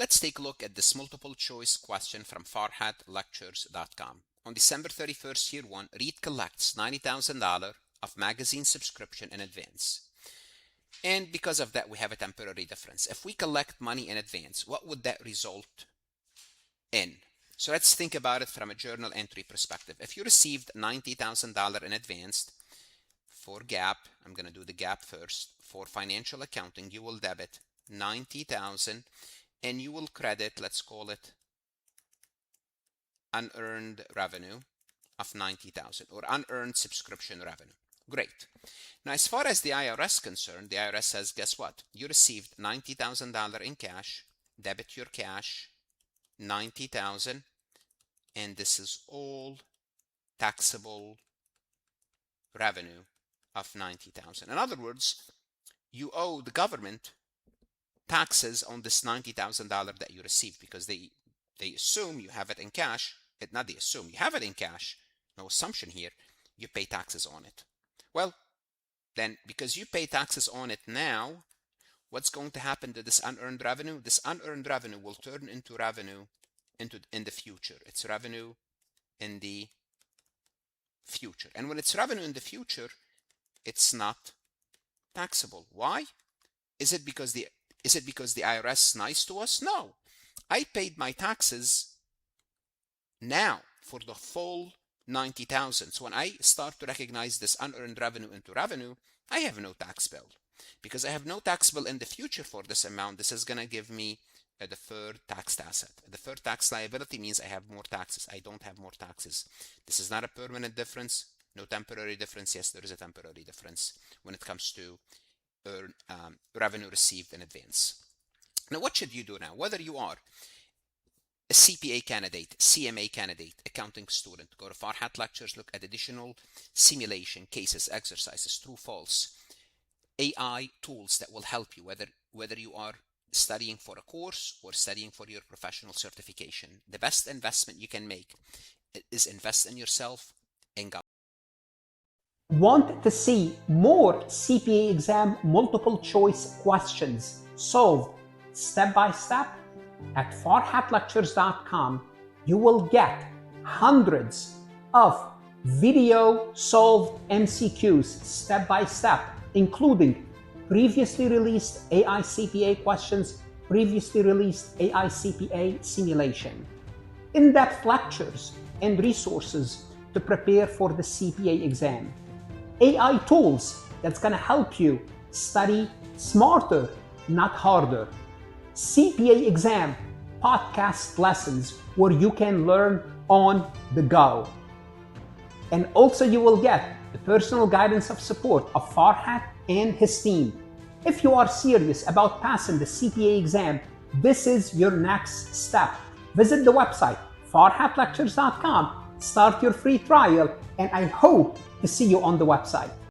Let's take a look at this multiple choice question from FarhatLectures.com. On December 31st, year 1, Reed collects $90,000 of magazine subscription in advance. And because of that, we have a temporary difference. If we collect money in advance, what would that result in? So let's think about it from a journal entry perspective. If you received $90,000 in advance for GAAP, I'm going to do the GAAP first. For financial accounting, you will debit $90,000 and you will credit, let's call it unearned revenue of $90,000 or unearned subscription revenue. Great. Now, as far as the IRS concerned, the IRS says, guess what? You received $90,000 in cash, debit your cash, $90,000, and this is all taxable revenue of $90,000. In other words, you owe the government taxes on this $90,000 that you received because they assume you have it in cash. Not they assume, you have it in cash. No assumption here. You pay taxes on it. Well, then because you pay taxes on it now, what's going to happen to this unearned revenue? This unearned revenue will turn into revenue in the future. It's revenue in the future. And when it's revenue in the future, it's not taxable. Why? Is it because the IRS is nice to us? No. I paid my taxes now for the full $90,000. So when I start to recognize this unearned revenue into revenue, I have no tax bill. Because I have no tax bill in the future for this amount, this is going to give me a deferred tax asset. A deferred tax liability means I have more taxes. I don't have more taxes. This is not a permanent difference. No temporary difference. Yes, there is a temporary difference when it comes to revenue received in advance. Now, what should you do now? Whether you are a CPA candidate, CMA candidate, accounting student, go to Farhat Lectures, look at additional simulation, cases, exercises, true, false, AI tools that will help you, whether you are studying for a course or studying for your professional certification. The best investment you can make is invest in yourself and God. Want to see more CPA exam multiple choice questions solved step by step? At FarhatLectures.com, you will get hundreds of video solved MCQs step by step, including previously released AI CPA questions, previously released AI CPA simulation, in-depth lectures and resources to prepare for the CPA exam, AI tools that's going to help you study smarter, not harder, CPA exam podcast lessons where you can learn on the go. And also you will get the personal guidance of support of Farhat and his team. If you are serious about passing the CPA exam, this is your next step. Visit the website farhatlectures.com, start your free trial, and I hope to see you on the website.